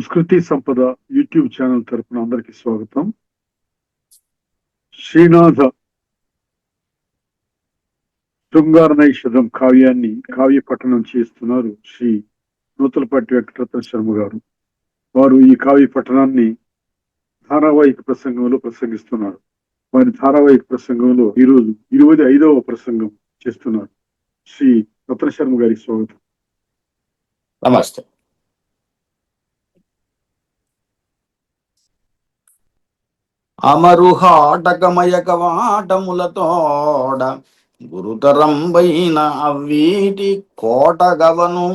సంస్కృతి సంపద YouTube channel తరపున అందరికీ స్వాగతం. శ్రీనాథ శృంగార నైషధం కావ్యాన్ని కావ్య పఠనం చేస్తున్నారు శ్రీ నూతలపాటి వెంకటరత్న శర్మ గారు. వారు ఈ కావ్య పఠనాన్ని ధారావాహిక ప్రసంగంలో ప్రసంగిస్తున్నారు. వారి ధారావాహిక ప్రసంగంలో ఈరోజు 25వ ప్రసంగం చేస్తున్నారు. శ్రీ రత్న శర్మ గారి స్వాగతం. నమస్తే. అమరుహాటకమయ కవాటములతోడ గురుతరంబైన అవ్వీటి కోటగవను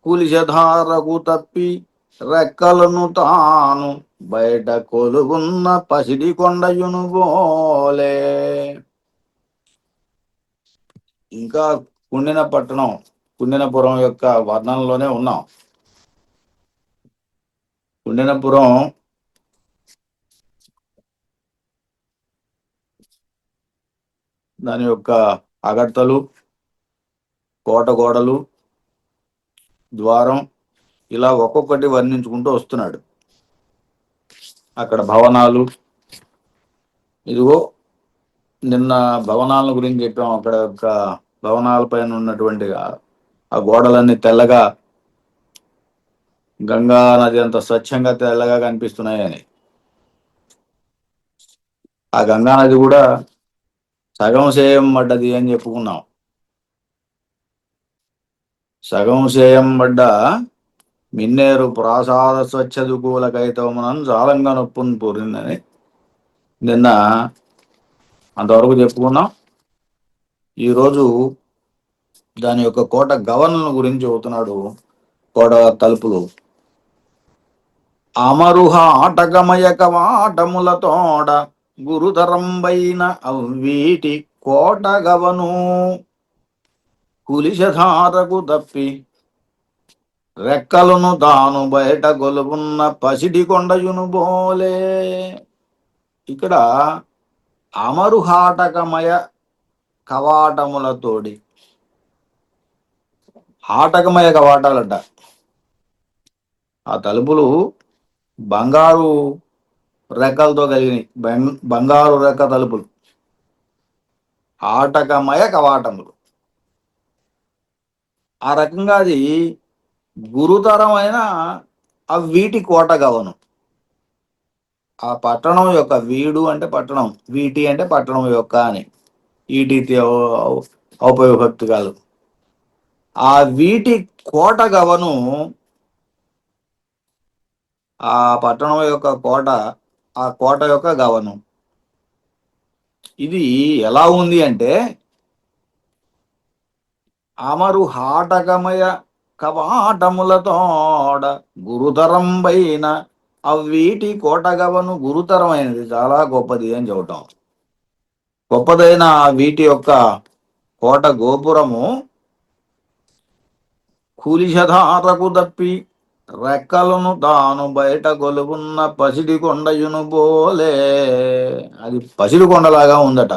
కులిశధారకు తప్పి రెక్కలను తాను బయట కొలుగున్న పసిడి కొండయును బోలే. ఇంకా కుండినపురం యొక్క వర్ణనలోనే ఉన్నాం. కుండినపురం దాని యొక్క అగడ్తలు, కోట గోడలు, ద్వారం ఇలా ఒక్కొక్కటి వర్ణించుకుంటూ వస్తున్నాడు. అక్కడ భవనాలు, ఇదిగో నిన్న భవనాల గురించి చెప్పాం. అక్కడ యొక్క భవనాల పైన ఉన్నటువంటి ఆ గోడలన్నీ తెల్లగా, గంగా నది అంత స్వచ్ఛంగా తెల్లగా కనిపిస్తున్నాయని. ఆ గంగా నది కూడా సగం సేయం పడ్డది అని చెప్పుకున్నాం. సగం సేయం పడ్డ మిన్నేరు ప్రాసాద స్వచ్ఛదుకూలకైతమనం జాలంగా నొప్పును పూరిందని నిన్న అంతవరకు చెప్పుకున్నాం. ఈరోజు దాని యొక్క కోట గవర్నర్ గురించి చెబుతున్నాడు. కోట తలుపులు అమరుహ ఆటకమయ కవాటములతోడ గురుతరంబైన అవ్వీటి కోటగవను కులిశధారకు తప్పి రెక్కలను తాను బయట గొలుపున్న పసిడి కొండయును బోలే. ఇక్కడ అమరుహాటకమయ కవాటములతోడి, ఆటకమయ కవాటాలట. ఆ తలుపులు బంగారు రెక్కలతో కలిగినవి, బంగారు రెక్క తలుపులు, ఆటకమయ కవాటములు. ఆ రకంగా అది గురుతరమైన వీటి కోట గవను. ఆ పట్టణం యొక్క, వీడు అంటే పట్టణం, వీటి అంటే పట్టణం యొక్క అని ఈటి ఔపవిభక్తికాలు. ఆ వీటి కోట గవను, ఆ పట్టణం యొక్క కోట, ఆ కోట యొక్క గవను. ఇది ఎలా ఉంది అంటే అమరుహాటకమయ కవాటములతోడ గురుతరంబైన అవ్వీటి కోటగవను. గురుతరమైనది, చాలా గొప్పది అని చెప్పటం. గొప్పదైన వీటి యొక్క కోట గోపురము కులిశధారకు తప్పి రెక్కలను తాను బయట గొలుపున్న పసిడి కొండయును బోలే. అది పసిడి కొండలాగా ఉందట.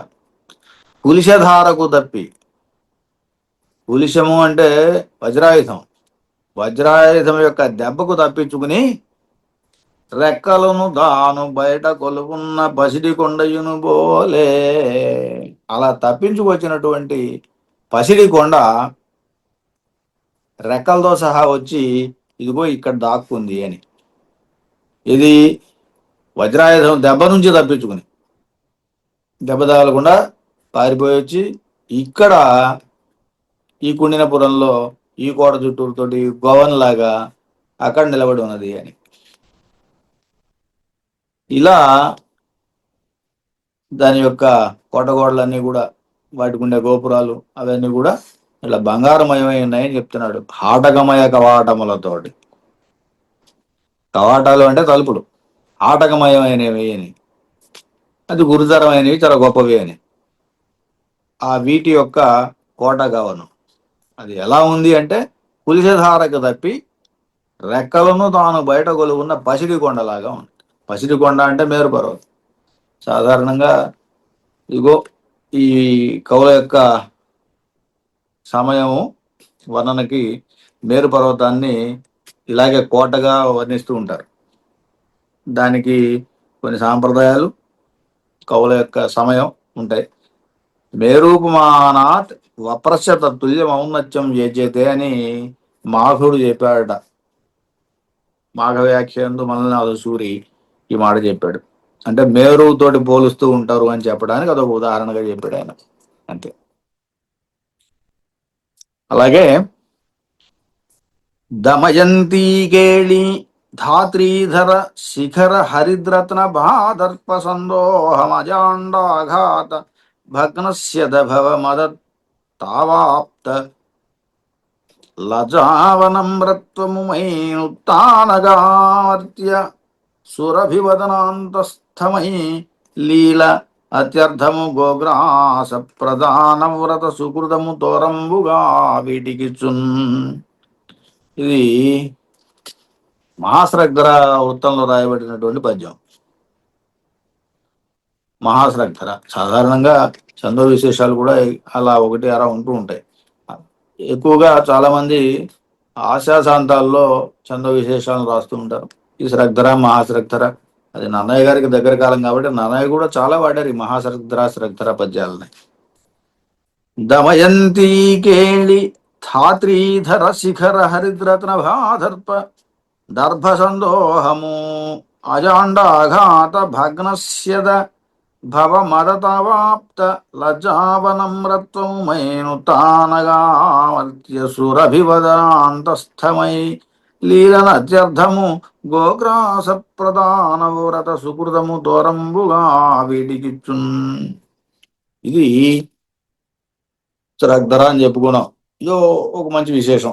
కులిశధారకు తప్పి, కులిశము అంటే వజ్రాయుధం, వజ్రాయుధం యొక్క దెబ్బకు తప్పించుకుని రెక్కలను తాను బయట కొలుపున్న పసిడి కొండయును బోలే. అలా తప్పించుకొచ్చినటువంటి పసిడి కొండ రెక్కలతో సహా వచ్చి ఇదిగో ఇక్కడ దాక్కుంది అని. ఇది వజ్రాయుధం దెబ్బ నుంచి తప్పించుకుని, దెబ్బ తగలకుండా పారిపోయి వచ్చి ఇక్కడ ఈ కుండినపురంలో ఈ కోట చుట్టూరుతోటి గోవన్ లాగా అక్కడ నిలబడి ఉన్నది అని. ఇలా దాని యొక్క కోటగోడలన్నీ కూడా, వాటికి ఉండే గోపురాలు అవన్నీ కూడా ఇలా బంగారమయమై ఉన్నాయని చెప్తున్నాడు. ఆటకమయ కవాటములతోటి. కవాటాలు అంటే తలుపులు, ఆటకమయమైనవి అని, అది గురుతరమైనవి, చాలా గొప్పవి అని. ఆ వీటి యొక్క కోట గవను అది ఎలా ఉంది అంటే కులిశధారకు తప్పి రెక్కలను తాను బయట కొలువున్న పసిడి కొండలాగా ఉంది. పసిడి కొండ అంటే మేరు పర్వతం. సాధారణంగా ఇగో ఈ కవుల యొక్క సమయము వర్ణనకి మేరు పర్వతాన్ని ఇలాగే కోటగా వర్ణిస్తూ ఉంటారు. దానికి కొన్ని సాంప్రదాయాలు, కవుల యొక్క సమయం ఉంటాయి. మేరూపమానాత్ వప్రశత తుల్యం ఔన్నత్యం యజ్యతే అని మాఘుడు చెప్పాడట. మాఘ వ్యాఖ్యందు మల్లనాథ సూరి ఈ మాట చెప్పాడు. అంటే మేరుతోటి పోలుస్తూ ఉంటారు అని చెప్పడానికి అదొక ఉదాహరణగా చెప్పాడు ఆయన. అంతే. అలాగే దమయంతి కేళి ధాత్రీధర శిఖర హరిద్రత్న భాదర్ప సందోహమజాండాఘాత భగ్నస్య దభవ మద తావాప్త లజావనమ్రత్వముమైనుత్తానగావర్త్య సురభివదనాంతస్థమై లీల అత్యర్థము గోగ్రాస ప్రధాన వ్రత సుకృతము తోరంబుగా వీటికిచున్. ఇది మహాశ్రగ్ధర వృత్తంలో రాయబడినటువంటి పద్యం. మహాశ్రగ్ధర సాధారణంగా చందో విశేషాలు కూడా అలా ఒకటి అలా ఉంటూ ఉంటాయి. ఎక్కువగా చాలా మంది ఆశాశాంతాల్లో చందో విశేషాలను రాస్తూ ఉంటారు. ఈ శ్రగ్ధర, మహాశ్రగ్ధర, అది నన్నయ్య గారికి దగ్గర కాలం కాబట్టి నన్నయ్య కూడా చాలా వాడారు ఈ మహాశ్రగ్ధర శ్రగ్ధర పద్యాలని. దమయంతి కేళి ధాత్రీధర శిఖర హరిద్రత్న భాదర్ప దర్భ సందోహము అజాండాఘాత భగ్నస్యద భవ మదతవాప్త లజ్జావనమ్రత్వమైను తానగావర్త్య సురభివదాంతస్థమై లీలనత్యర్థము గోగ్రాస ప్రధాన వ్రత సుకృతము దోరంబుగా వీటికిచ్చున్. ఇది శ్రగ్ధర అని చెప్పుకున్నాం. ఇదో ఒక మంచి విశేషం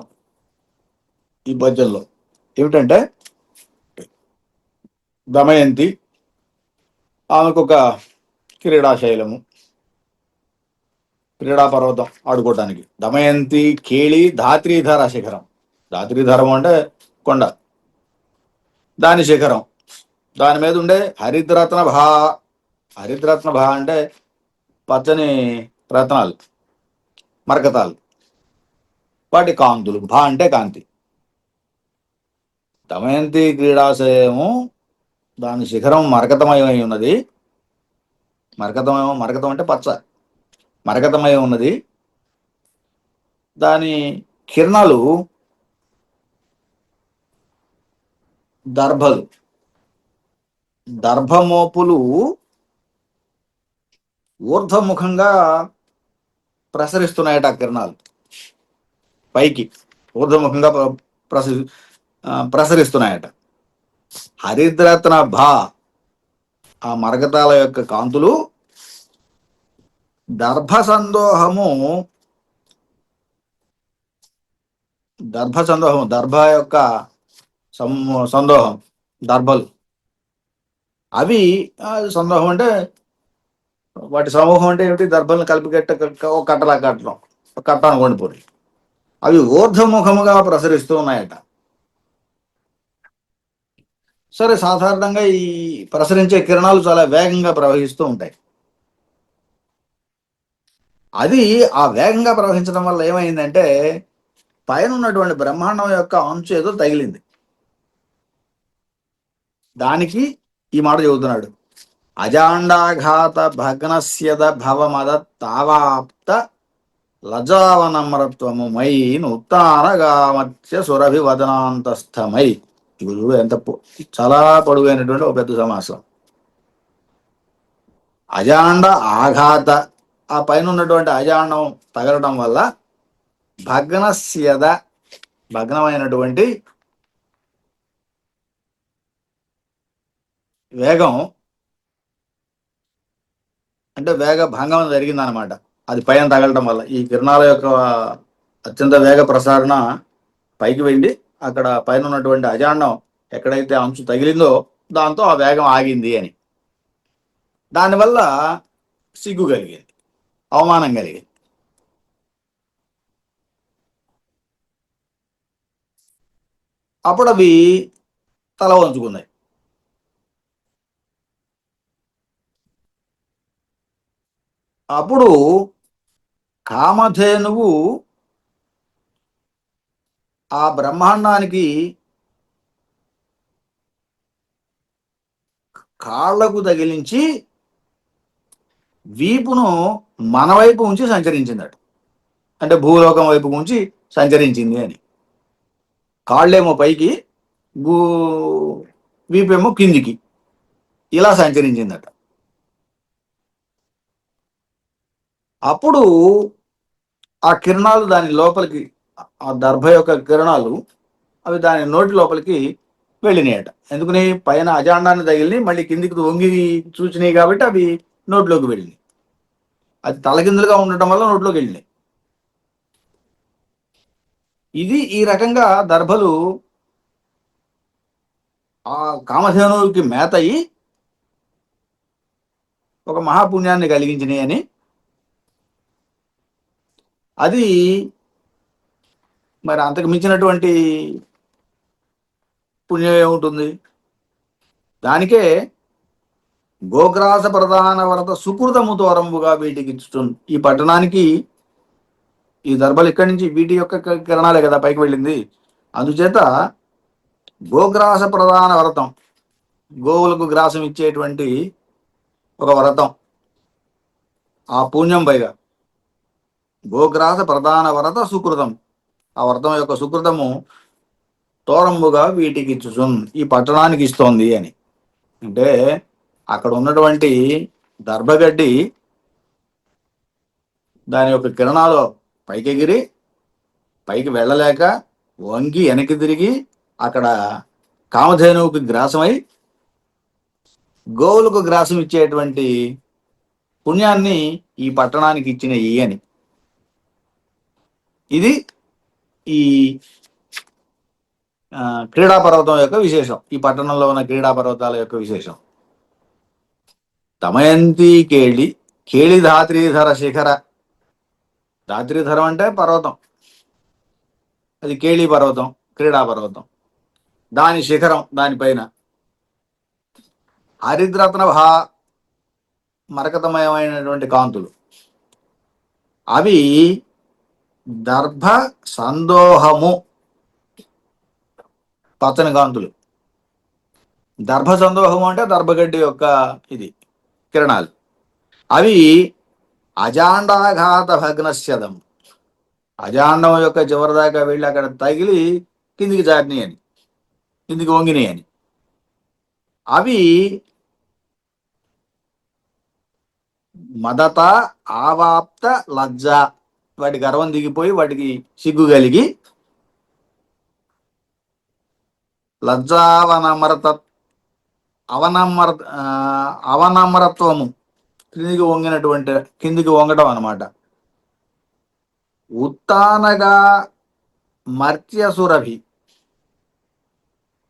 ఈ పద్యంలో. ఏమిటంటే దమయంతి, ఆమెకు ఒక క్రీడాశైలము, క్రీడా పర్వతం ఆడుకోవటానికి. దమయంతి కేళి ధాత్రీధర శిఖరం. ధాత్రీధరం అంటే కొండ, దాని శిఖరం, దాని మీద ఉండే హరిద్రత్న భా. హరిద్రత్న భా అంటే పచ్చని రత్నాలు, మరకతాలు, వాటి కాంతులు. భా అంటే కాంతి. దమయంతి క్రీడాశయము, దాని శిఖరం మరకతమయమై ఉన్నది. మరకతం అంటే పచ్చ, మరకతమై ఉన్నది. దాని కిరణాలు దర్భలు, దర్భమోపులు ఊర్ధ్వముఖంగా ప్రసరిస్తున్నాయట. కిరణాలు పైకి ఊర్ధ్వముఖంగా ప్రసరిస్తున్నాయట. హరిద్రత్న భా, ఆ మరకతాల యొక్క కాంతులు దర్భ సందోహము, దర్భ యొక్క సందోహం, దర్భలు అవి. సందోహం అంటే వాటి సమూహం అంటే ఏమిటి? దర్భలను కలిపి ఒక కట్టలా కట్టడం, ఒక కట్ట అనుకోండి పోయి. అవి ఊర్ధ్వముఖముగా ప్రసరిస్తూ ఉన్నాయట. సరే, సాధారణంగా ఈ ప్రసరించే కిరణాలు చాలా వేగంగా ప్రవహిస్తూ ఉంటాయి. అది ఆ వేగంగా ప్రవహించడం వల్ల ఏమైందంటే పైన ఉన్నటువంటి బ్రహ్మాండం యొక్క అంచు ఏదో తగిలింది. దానికి ఈ మాట చెబుతున్నాడు. అజాండాఘాత భగ్నస్యద భవమద తావాప్త లజావనమ్రత్వము మై నుత్తానగామత్య సురభివదనాంతస్థమై. ఇప్పుడు ఎంత చాలా పొడుగైనటువంటి ఒక పెద్ద సమాసం. అజాండ ఆఘాత, ఆ పైన ఉన్నటువంటి అజాండం తగలడం వల్ల భగ్నస్యద, భగ్నమైనటువంటి వేగం అంటే వేగ భంగం జరిగిందనమాట. అది పైన తగలడం వల్ల ఈ కిరణాల యొక్క అత్యంత వేగ ప్రసారణ పైకి వెళ్ళి అక్కడ పైన ఉన్నటువంటి అజాండం ఎక్కడైతే అంచు తగిలిందో దాంతో ఆ వేగం ఆగింది అని. దానివల్ల సిగ్గు కలిగింది, అవమానం కలిగింది. అప్పుడు అవి తల వంచుకున్నాయి. అప్పుడు కామధేనువు ఆ బ్రహ్మాండానికి కాళ్లకు తగిలించి వీపును మన వైపు ఉంచి సంచరించిందట. అంటే భూలోకం వైపు ఉంచి సంచరించింది అని. కాళ్ళేమో పైకి, భూ వీపేమో కిందికి, ఇలా సంచరించిందట. అప్పుడు ఆ కిరణాలు దాని లోపలికి, ఆ దర్భ యొక్క కిరణాలు అవి దాని నోటి లోపలికి వెళ్ళినాయట. ఎందుకని? పైన అజాండాన్ని తగిలి మళ్ళీ కిందికి వంగి చూసినాయి కాబట్టి అవి నోట్లోకి వెళ్ళినాయి. అది తలకిందులుగా ఉండటం వల్ల నోట్లోకి వెళ్ళినాయి. ఇది ఈ రకంగా దర్భలు ఆ కామధేనువుకి మేత అయి ఒక మహాపుణ్యాన్ని కలిగించినాయి అని. అది మరి అంతకు మించినటువంటి పుణ్యం ఏముంటుంది? దానికే గోగ్రాస ప్రధాన వరద సుకృతము తోరంబుగా వీటికి ఇచ్చుతుంది. ఈ పట్టణానికి ఈ దర్భలు ఇక్కడి నుంచి వీటి యొక్క కిరణాలే కదా పైకి వెళ్ళింది. అందుచేత గోగ్రాస ప్రధాన వ్రతం, గోవులకు గ్రాసం ఇచ్చేటువంటి ఒక వ్రతం, ఆ పుణ్యం పైగా గోగ్రాస ప్రధాన వ్రత సుకృతం, ఆ వ్రతం యొక్క సుకృతము తోరంబుగా వీటికి ఇచ్చుచున్, ఈ పట్టణానికి ఇస్తోంది అని. అంటే అక్కడ ఉన్నటువంటి దర్భగడ్డి దాని యొక్క కిరణాలు పైకెగిరి పైకి వెళ్ళలేక వంగి వెనక్కి తిరిగి అక్కడ కామధేనువుకి గ్రాసమై గోవులకు గ్రాసం ఇచ్చేటువంటి పుణ్యాన్ని ఈ పట్టణానికి ఇచ్చినయి అని. ఇది ఈ క్రీడా పర్వతం యొక్క విశేషం, ఈ పట్టణంలో ఉన్న క్రీడా పర్వతాల యొక్క విశేషం. దమయంతి కేళి, కేళి ధాత్రీధర శిఖర. ధాత్రీధరం అంటే పర్వతం, అది కేళి పర్వతం, క్రీడా పర్వతం. దాని శిఖరం, దానిపైన హరిద్రత్న మరకతమయమైనటువంటి కాంతులు, అవి దర్భ సందోహము, పచ్చని కాంతులు. దర్భ సందోహము అంటే దర్భగడ్డి యొక్క ఇది కిరణాలు. అవి అజాండాఘాత భగ్నశ్యదం, అజాండం యొక్క చివరి దాకా వెళ్ళి అక్కడ తగిలి కిందికి జారినాయి అని, కిందికి వంగినాయి అని. అవి మదత ఆవాప్త లజ్జ, వాటి గర్వం దిగిపోయి వాటికి సిగ్గు కలిగి లజ్జావనమరత అవనమ్రత్వము, కిందికి వంగటం అన్నమాట. ఉత్తానగా మర్త్యసురభి,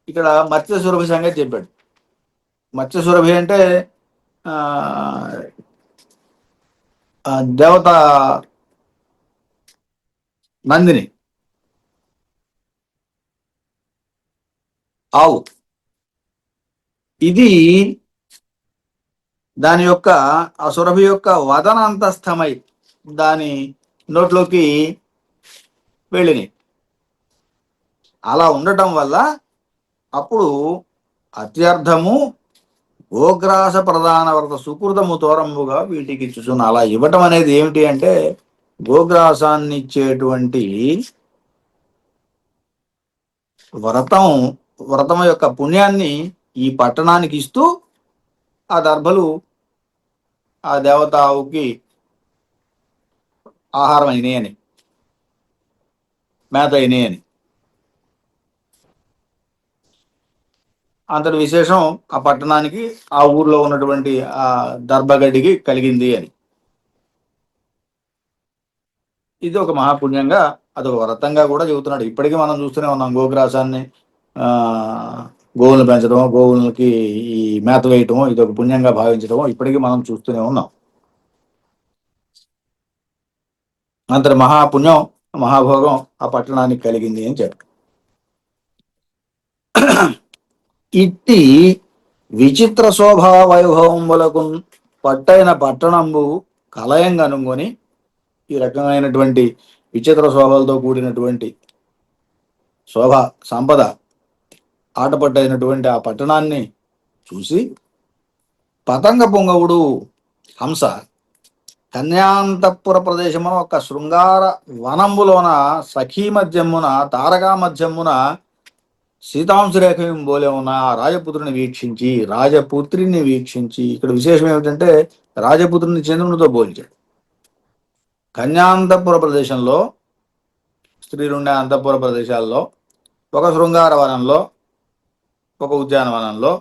ఇక్కడ మర్త్యసురభి సంగతి చెప్పాడు. మత్స్యసురభి అంటే దేవత నందిని, ఆవు. ఇది దాని యొక్క ఆ సురభి యొక్క వదన అంతస్థమై దాని నోట్లోకి వెళ్ళినాయి. అలా ఉండటం వల్ల అప్పుడు అత్యర్థము గోగ్రాస ప్రధాన వ్రత సుకృతము తోరంబుగా వీటికి ఇచ్చుచున్న. అలా ఇవ్వటం అనేది ఏమిటి అంటే గోగ్రాసాన్ని ఇచ్చేటువంటి వ్రతం యొక్క పుణ్యాన్ని ఈ పట్టణానికి ఇస్తూ ఆ దర్భలు ఆ దేవతావుకి ఆహారం అయినాయని, మేత అయినాయని. అంతటి విశేషం ఆ పట్టణానికి, ఆ ఊర్లో ఉన్నటువంటి ఆ దర్భగడ్డికి కలిగింది అని. ఇది ఒక మహాపుణ్యంగా, అదొక వ్రతంగా కూడా చెబుతున్నాడు. ఇప్పటికీ మనం చూస్తూనే ఉన్నాం గోగ్రాసాన్ని, గోవులను పెంచడం, గోవులకి ఈ మేత వేయటం, ఇది ఒక పుణ్యంగా భావించడం ఇప్పటికీ మనం చూస్తూనే ఉన్నాం. అంతటి మహాపుణ్యం, మహాభోగం ఆ పట్టణానికి కలిగింది అని చెప్పారు. ఇట్టి విచిత్ర శోభా వైభవములకు పట్టైన పట్టణంబు కలయం కనుగొని, ఈ రకమైనటువంటి విచిత్ర శోభలతో కూడినటువంటి సంపద ఆటపట్టైనటువంటి ఆ పట్టణాన్ని చూసి పతంగ పొంగవుడు హంస కన్యాంతపుర ప్రదేశమున ఒక శృంగార వనంబులోన సఖీ మధ్యమున తారకా మధ్యమున సీతాంశురేఖ బోలే ఉన్న ఆ రాజపుత్రిని వీక్షించి ఇక్కడ విశేషం ఏమిటంటే రాజపుత్రుని చంద్రునితో పోల్చాడు. కన్యాంతపుర ప్రదేశంలో స్త్రీలుండే అంతఃపుర ప్రదేశాల్లో ఒక శృంగార వనంలో ఒక ఉద్యానవనంలో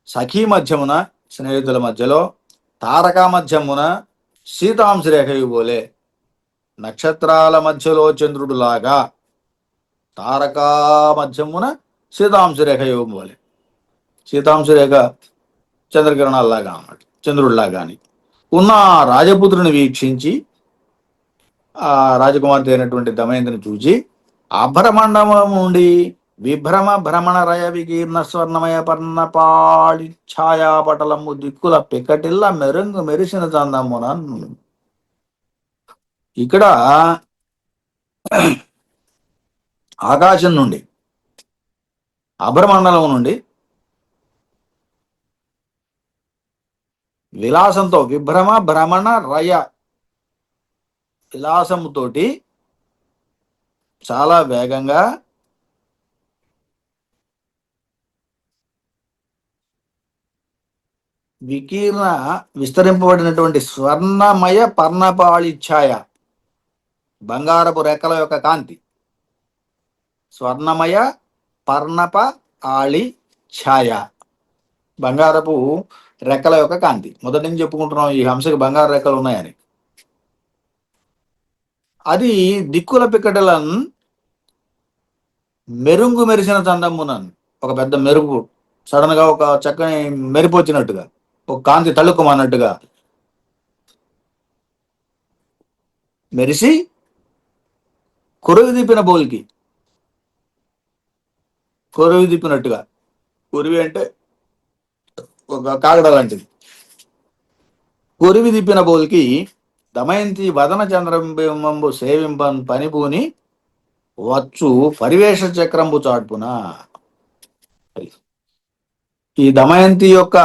సఖీ మధ్యమున స్నేహితుల మధ్యలో తారకా మధ్యమున సీతాంశురేఖయు బోలే నక్షత్రాల మధ్యలో చంద్రుడులాగా తారకా మధ్యమున సీతాంశురేఖయు బోలే సీతాంశురేఖ చంద్రకిరణాల్లాగా అన్నమాట చంద్రుడిలాగా అని ఉన్న రాజపుత్రుని వీక్షించి ఆ రాజకుమార్తె అయినటువంటి దమయంతిని చూచి అభ్రమండమం నుండి విభ్రమ భ్రమణ రయ వికీర్ణ స్వర్ణమయ పర్ణపాళి ఛాయాపటలము దిక్కుల పికటిల్ల మెరుంగు మెరిసిన చందమున. ఇక్కడ ఆకాశం నుండి అభ్రమండలం నుండి విలాసంతో విభ్రమ భ్రమణ రయ విలాసముతోటి చాలా వేగంగా వికీర్ణ విస్తరింపబడినటువంటి స్వర్ణమయ పర్ణపాళి ఛాయ బంగారపు రెక్కల యొక్క కాంతి స్వర్ణమయ పర్ణప ఆళి ఛాయ బంగారపు రెక్కల యొక్క కాంతి. మొదటి నుంచి చెప్పుకుంటున్నాం ఈ హంసకి బంగారు రెక్కలు ఉన్నాయని. అది దిక్కుల పిక్కటలను మెరుంగు మెరిసిన చందమునన్ ఒక పెద్ద మెరుపు సడన్ గా ఒక చక్కని మెరుపు వచ్చినట్టుగా ఒక కాంతి తళుక్కుమన్నట్టుగా మెరిసి కొరువి దిప్పిన బోల్కి కొరువి దిప్పినట్టుగా కొరివి అంటే ఒక కాగడ లాంటిది కొరివి దిప్పిన బోల్కి దమయంతి వదన చంద్రబింబంబు సేవింపన్ పనిపూని వచ్చు పరివేష చక్రంబు చాటున. ఈ దమయంతి యొక్క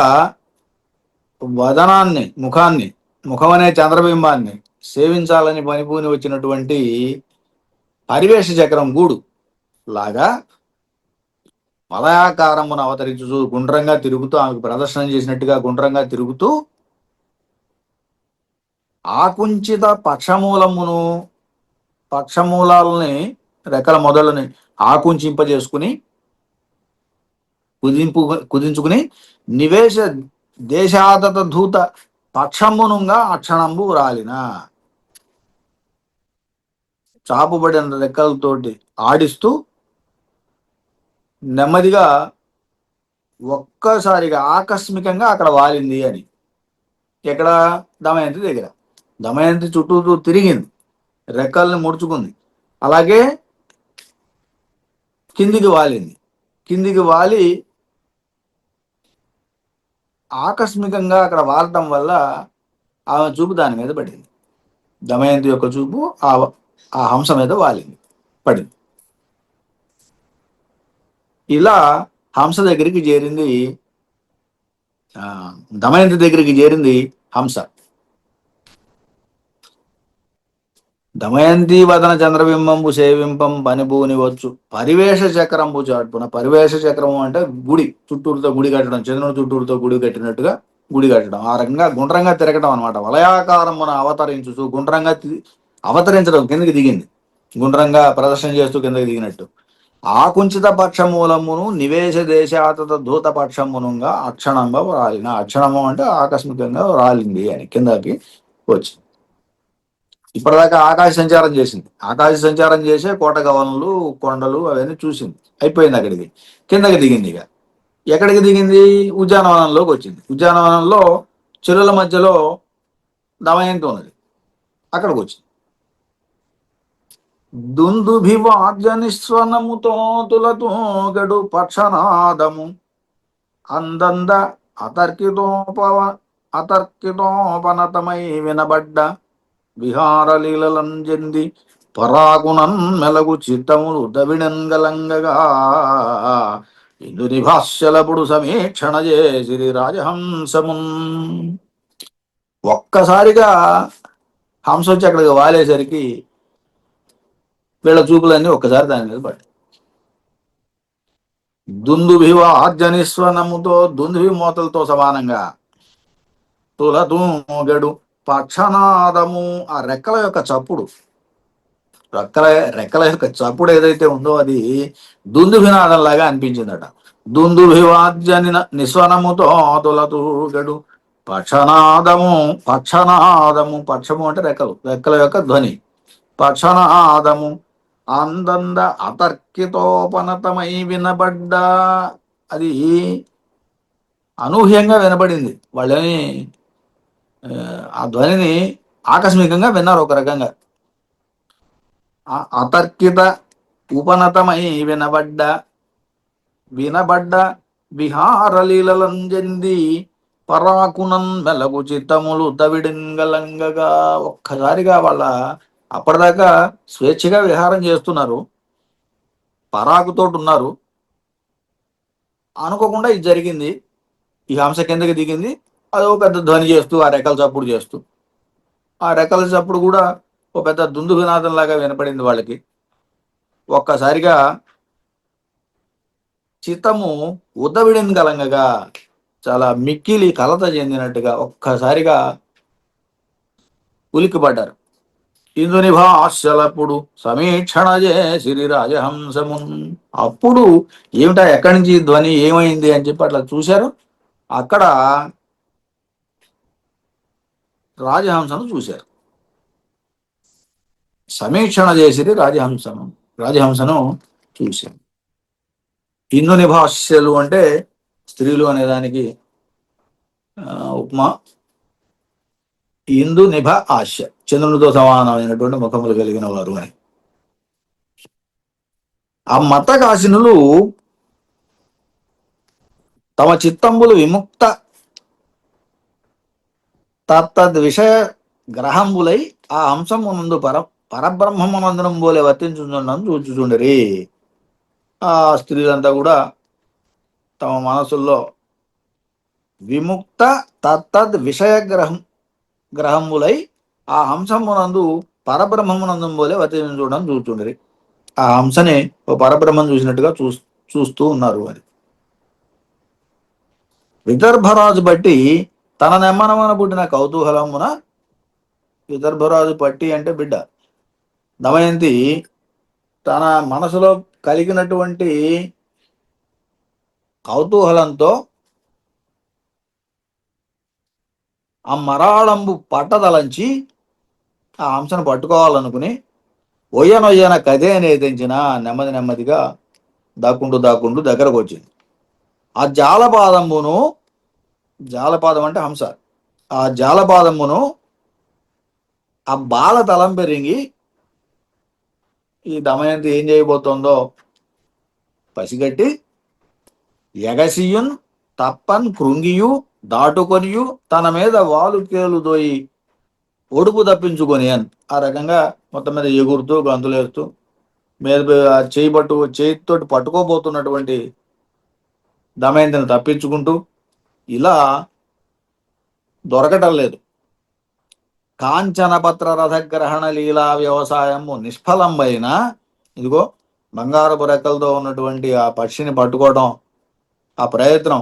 వదనాన్ని ముఖం అనే చంద్రబింబాన్ని సేవించాలని పనిపూని వచ్చినటువంటి పరివేష చక్రం గూడు లాగా మలయాకారమును అవతరించు గుండ్రంగా తిరుగుతూ ఆమెకు ప్రదర్శన చేసినట్టుగా గుండ్రంగా తిరుగుతూ ఆకుంచిత పక్షమూలాలని రెక్కల మొదలని ఆకుంచింపజేసుకుని కుదించుకుని నివేశ దేశాదత ధూత పక్షమునుగా అక్షణంబు రాలిన చాపుబడిన రెక్కలతోటి ఆడిస్తూ నెమ్మదిగా ఒక్కసారిగా ఆకస్మికంగా అక్కడ వాలింది అని. ఎక్కడ? దమయంతి దగ్గర. దమయంతి చుట్టూ తిరిగింది, రెక్కల్ని ముడుచుకుంది, అలాగే కిందికి వాలి ఆకస్మికంగా అక్కడ వాలటం వల్ల ఆమె చూపు దాని మీద పడింది. దమయంతి యొక్క చూపు ఆ హంస మీద పడింది. ఇలా హంస దగ్గరికి చేరింది, దమయంతి దగ్గరికి చేరింది హంస. దమయంతి వదన చంద్రబింబంబు సేవింపం పనిభూని వచ్చు పరివేష చక్రంబు చాటున. పరివేష చక్రము అంటే గుడి చుట్టూరుతో గుడి కట్టడం, చంద్రుని చుట్టూరుతో గుడి కట్టినట్టుగా గుడి కట్టడం, ఆ రకంగా గుండ్రంగా తిరగడం అనమాట. వలయాకారం మన అవతరించు గుండ్రంగా అవతరించడం, కిందకి దిగింది, గుండ్రంగా ప్రదర్శన చేస్తూ కిందకి దిగినట్టు. ఆకుంచిత పక్షమూలమును నివేశ దేశాతత ధూత పక్షమునుగా అక్షణంగా రాలిన. అక్షణము అంటే ఆకస్మికంగా రాలింది అని కిందకి వచ్చి. ఇప్పటిదాకా ఆకాశ సంచారం చేసింది. ఆకాశ సంచారం చేసే కోట గవనలు కొండలు అవన్నీ చూసింది, అయిపోయింది. అక్కడికి కిందకి దిగింది. ఇక ఎక్కడికి దిగింది? ఉద్యానవనంలోకి వచ్చింది. ఉద్యానవనంలో చెరువుల మధ్యలో దమయంతి ఉన్నది, అక్కడికి వచ్చింది. దుందుభివాద్య నిస్వనముతో తులతో గడు పక్షనాదము అందంద అతర్కితోపనతమై వినబడ్డ విహారలీలంజంది పరాగుణన్ మెలగు చిత్తములు దవిణంగలంగగా ఇందుని భాష్యలపుడు సమీక్షణ చేసిరి రాజహంసమున్. ఒక్కసారిగా హంస వచ్చి అక్కడికి వాలేసరికి వీళ్ళ చూపులన్నీ ఒక్కసారి దాని మీద పడ్డాయి. దుందుభివ ఆర్జనిస్వనముతో దుందుభి మోతలతో సమానంగా తులతూగడు పక్షనాదము, ఆ రెక్కల యొక్క చప్పుడు, రెక్కల రెక్కల యొక్క చప్పుడు ఏదైతే ఉందో అది దుందుభినాదంలాగా అనిపించిందట. దుందుభివాద్యని నిస్వనముతో తులతూగడు పక్షనాదము, పక్షనాదము, పక్షము అంటే రెక్కలు, రెక్కల యొక్క ధ్వని, పక్షనాదము అందంద అతర్కితోపనతమై వినబడ్డా. అది అనూహ్యంగా వినపడింది. వాళ్ళని ఆ ధ్వనిని ఆకస్మికంగా విన్నారు ఒక రకంగా. అతర్కిత ఉపనతమై వినబడ్డ వినబడ్డ విహారలీలంజంది పరాకునన్ మెలగు చిత్తములు దవిడింగలంగగా. ఒక్కసారిగా వాళ్ళ అప్పటిదాకా స్వేచ్ఛగా విహారం చేస్తున్నారు, పరాకుతోటి ఉన్నారు, అనుకోకుండా ఇది జరిగింది. ఈ హంస కిందకి దిగింది, అదో పెద్ద ధ్వని చేస్తూ ఆ రెక్కల చప్పుడు చేస్తూ, ఆ రెక్కల చప్పుడు కూడా ఓ పెద్ద దుందు వినాదం లాగా వినపడింది వాళ్ళకి. ఒక్కసారిగా చిత్తము ఉద్దవిడిని కలంగగా, చాలా మిక్కిలి కలత చెందినట్టుగా ఒక్కసారిగా ఉలిక్కిపడ్డారు. ఇందుని భాష్యలప్పుడు సమీక్షణ చేసిరి రాజహంసమున్. అప్పుడు ఏమిటా, ఎక్కడి నుంచి ధ్వని, ఏమైంది అని చెప్పి అట్లా చూశారు. అక్కడ రాజహంసను చూశారు. సమీక్షణ చేసిరి రాజహంసను చూశారు. ఇందుని భాష్యలు అంటే స్త్రీలు అనేదానికి ఉపమా. ఇందు నిభ ఆశ్య, చంద్రునితో సమానమైనటువంటి ముఖములు కలిగిన వారు అని. ఆ మతకాసినులు తమ చిత్తంబులు విముక్త తత్తద్ విషయ గ్రహంబులై ఆ హంసమునందు పరబ్రహ్మమునందనం పోలే వర్తించుచుండని చూచుచుండరి. ఆ స్త్రీలంతా కూడా తమ మనసుల్లో విముక్త తత్తద్ విషయ గ్రహములై ఆ హంసమునందు పరబ్రహ్మమునందం పోలే వర్తించుండని చూచుండరి. ఆ హంసని ఓ పరబ్రహ్మం చూసినట్టుగా చూస్తూ ఉన్నారు అని. విదర్భరాజు బట్టి తన నెమ్మనమన పుట్టిన కౌతూహలమున, విదర్భరాజు పట్టి అంటే బిడ్డ, దమయంతి తన మనసులో కలిగినటువంటి కౌతూహలంతో ఆ మరాళంబు పట్టదలంచి ఆ హంసను పట్టుకోవాలనుకుని ఒయ్యనొయ్యన కదే అనేదించిన నెమ్మది నెమ్మదిగా దాక్కుంటూ దగ్గరకు వచ్చింది. ఆ జాలపాదమును, జాలపాదం అంటే హంస, ఆ జాలపాదమును ఆ బాల తలం పెరిగి ఈ దమయంతి ఏం చేయబోతోందో పసిగట్టి ఎగసియున్ తప్పన్ కృంగియు దాటుకొనియు తన మీద వాలు కేలుదోయి ఒడుపు తప్పించుకొని అని ఆ రకంగా మొత్తం మీద ఎగురుతూ గంతులేస్తూ మీద చేతితోటి పట్టుకోబోతున్నటువంటి దమయంతిని తప్పించుకుంటూ ఇలా దొరకటం లేదు. కాంచనపత్ర రథగ్రహణ లీలా వ్యవసాయము నిష్ఫలంబైన, ఇదిగో బంగారపు రెక్కలతో ఉన్నటువంటి ఆ పక్షిని పట్టుకోవడం, ఆ ప్రయత్నం,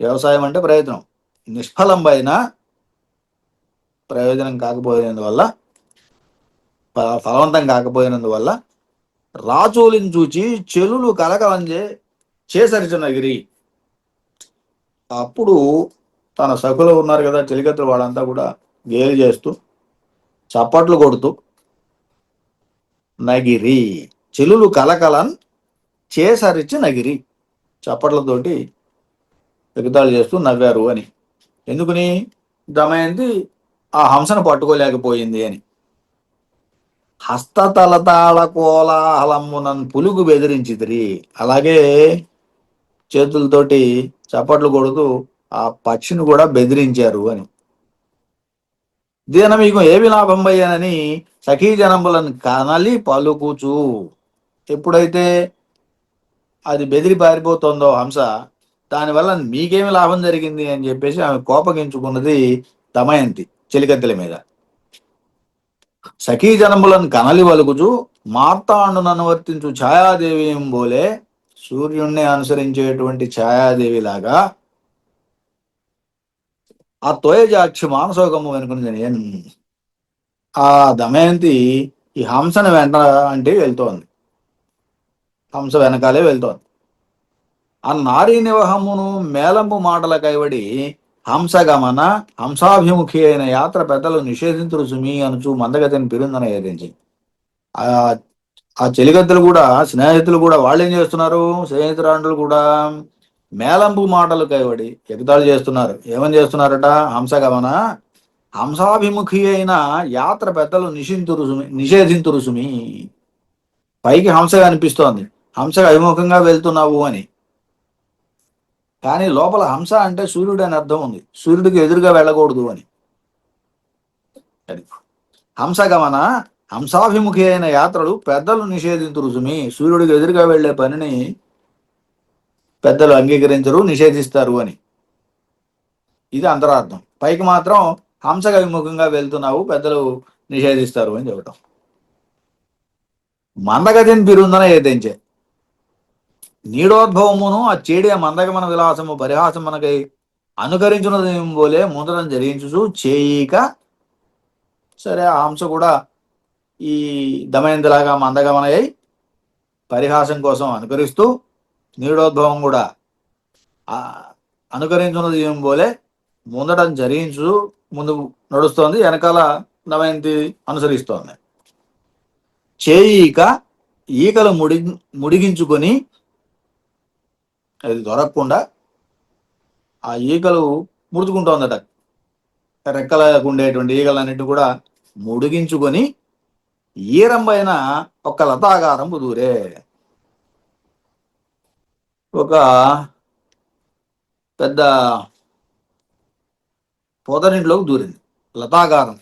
వ్యవసాయం అంటే ప్రయత్నం, నిష్ఫలంబైన, ప్రయోజనం కాకపోయినందువల్ల, ఫలవంతం కాకపోయినందువల్ల రాచోలిని చూచి చెలులు కలకలంజే చేసరిచునగిరి. అప్పుడు తన సఖులు ఉన్నారు కదా, చెలికత్తులు, వాళ్ళంతా కూడా గేలి చేస్తూ చప్పట్లు కొడుతూ నగిరి, చెలులు కలకలన్ చేసరిచి నగిరి, చప్పట్లతోటి ఎగతాళి చేస్తూ నవ్వారు అని. ఎందుకుని? దమయంతి ఆ హంసను పట్టుకోలేకపోయింది అని. హస్తతలతాళ కోలాహలమునన్ పులుగు బెదిరించిదిరి. అలాగే చేతులతోటి చప్పట్లు కొడుతూ ఆ పక్షిని కూడా బెదిరించారు అని. దీన మీకు ఏమి లాభం అయ్యానని సఖీ జనంబులను కనలి పలుకుచు. ఎప్పుడైతే అది బెదిరి పారిపోతుందో హంస, దానివల్ల మీకేమి లాభం జరిగింది అని చెప్పేసి ఆమె కోపగించుకున్నది దమయంతి చెలికత్తెల మీద. సఖీ జనములను కనలి వలుకుచు మార్తాండును అనువర్తించు ఛాయాదేవి బోలే, సూర్యుణ్ణి అనుసరించేటువంటి ఛాయాదేవి లాగా ఆ తోయజాక్షి మానసోకము వెనుకుని నేను ఆ దమయంతి ఈ హంసను వెంట అంటే వెళ్తోంది, హంస వెనకాలే వెళ్తోంది. ఆ నారీ నివహమును మేలంపు మాటల కైవడి హంసగమన హంసాభిముఖి అయిన యాత్ర పెద్దలు నిషేధించురు సుమి అనుచు మందగతిని పిరుందన ఏదించి. ఆ ఆ చెలిగద్దలు కూడా, స్నేహితులు కూడా వాళ్ళు ఏం చేస్తున్నారు, స్నేహితురాండ్రులు కూడా మేలంపు మాటలు కైవడి ఎగతాళి చేస్తున్నారు. ఏమని చేస్తున్నారట, హంసగమన హంసాభిముఖి అయిన యాత్ర పెద్దలు నిషేధింతురు సుమి. పైకి హంసగా అనిపిస్తోంది, హంసగా అభిముఖంగా వెళ్తున్నావు అని, కానీ లోపల హంస అంటే సూర్యుడు అని అర్థం ఉంది, సూర్యుడికి ఎదురుగా వెళ్ళకూడదు అని. అది హంసగమన హంసాభిముఖి అయిన యాత్రలు పెద్దలు నిషేధింతురు సుమి. సూర్యుడికి ఎదురుగా వెళ్లే పనిని పెద్దలు అంగీకరించరు, నిషేధిస్తారు అని. ఇది అంతరార్థం. పైకి మాత్రం హంసగా అభిముఖంగా వెళ్తున్నావు, పెద్దలు నిషేధిస్తారు అని చెప్పటం. మందగతిని పిరుందన ఏదెంచే, నీడోద్భవమును ఆ చేడియ మందగమన విలాసము పరిహాసమునకై అనుకరించున్నది పోలే ముందరం జరిగించు చేయిక. సరే, ఆ హంస కూడా ఈ దమయంతిలాగా మందగమనయ్యి పరిహాసం కోసం అనుకరిస్తూ, నీడోద్భవం కూడా అనుకరించున్నది ఏం పోలే ముందడం జరించు ముందు నడుస్తోంది, వెనకాల దమయంతి అనుసరిస్తోంది. చేయిక ఈకలు ముడిగించుకొని, అది దొరకకుండా ఆ ఈకలు ముడుచుకుంటోందట, రెక్కలకు ఉండేటువంటి ఈగలన్నింటినీ కూడా ముడిగించుకొని ఈరంబైన ఒక లతాగారం దూరే, ఒక పెద్ద పొదరింట్లోకి దూరింది. లతాగారం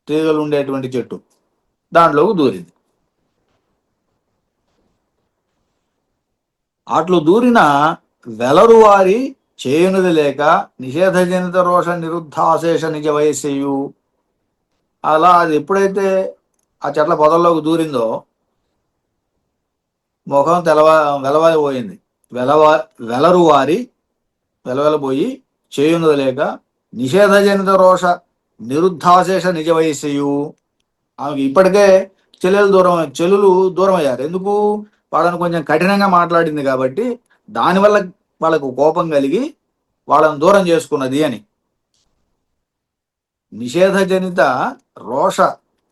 తీగలు ఉండేటువంటి చెట్టు, దాంట్లోకి దూరింది. అట్లు దూరిన వెలరువారి చేయునది లేక నిషేధజనిత రోష నిరుద్ధాశేష నిజ వయస్సయు. అలా అది ఎప్పుడైతే ఆ చెట్ల పొదల్లోకి దూరిందో ముఖం వెలవపోయింది. వెలరువారి వెలవెలబోయి చేయునది లేక నిషేధజనిత రోష నిరుద్ధాశేష నిజ వయస్సయు. ఆమెకి ఇప్పటికే చెల్లెలు దూరం అయ్యారు. ఎందుకు, వాళ్ళని కొంచెం కఠినంగా మాట్లాడింది కాబట్టి, దానివల్ల వాళ్ళకు కోపం కలిగి వాళ్ళని దూరం చేసుకున్నది అని. నిషేధజనిత రోష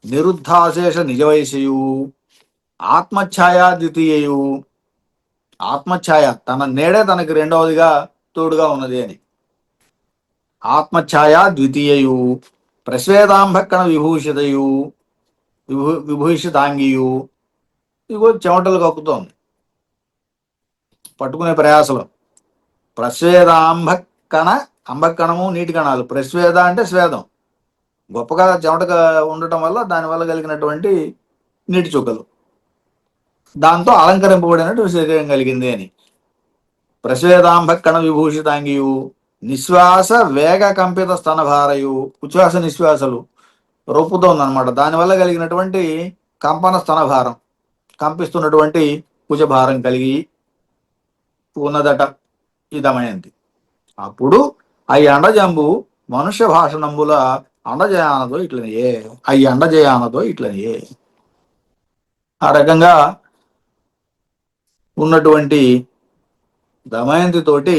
నిరుద్ధాశేష నిజవయసయు ఆత్మఛాయా ద్వితీయయు. ఆత్మఛాయ తన నేడే తనకి రెండవదిగా తోడుగా ఉన్నది అని. ఆత్మఛాయా ద్వితీయయు ప్రశ్వేదాంభక్కణ విభూషితయు విభూషితాంగియు. ఇగో చెమటలు కక్కుతోంది పట్టుకునే ప్రయాసలో. ప్రస్వేదాంభక్కణ, అంభక్కణము నీటి కణాలు, ప్రస్వేద అంటే స్వేదం, గొప్పగా చెమటగా ఉండటం వల్ల దానివల్ల కలిగినటువంటి నీటి చుక్కలు, దాంతో అలంకరింపబడినటువంటి శరీరం కలిగింది అని. ప్రస్వేదాంభక్కణ విభూషితాంగియు నిశ్వాస వేగ కంపిత స్తనభారయు. ఉచ్ఛ్వాస నిశ్వాసలు రొప్పుతోందనమాట, దానివల్ల కలిగినటువంటి కంపన స్తనభారం, కంపిస్తున్నటువంటి భుజభారం కలిగి ఉన్నదట ఈ దమయంతి. అప్పుడు అయి అండజంబు మనుష్య భాషణంబుల అండజయానతో ఇట్లనియే, అయి అండజయానతో ఇట్లనియే. ఆ రకంగా ఉన్నటువంటి దమయంతి తోటి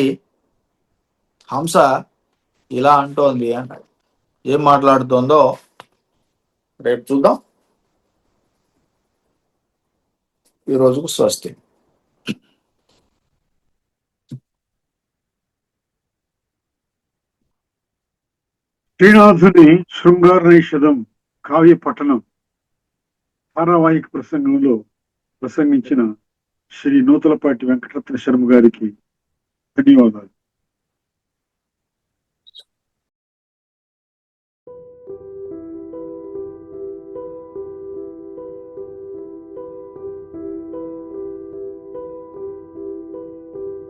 హంస ఇలా అంటోంది అన్నాడు. ఏం మాట్లాడుతోందో రేపు చూద్దాం. ఈ రోజుకు స్వస్తి. శ్రీనాథుని శృంగార నైషధం కావ్య పఠనం ధారావాహిక ప్రసంగంలో ప్రసంగించిన శ్రీ నూతలపాటి వెంకటరత్న శర్మ గారికి ధన్యవాదాలు.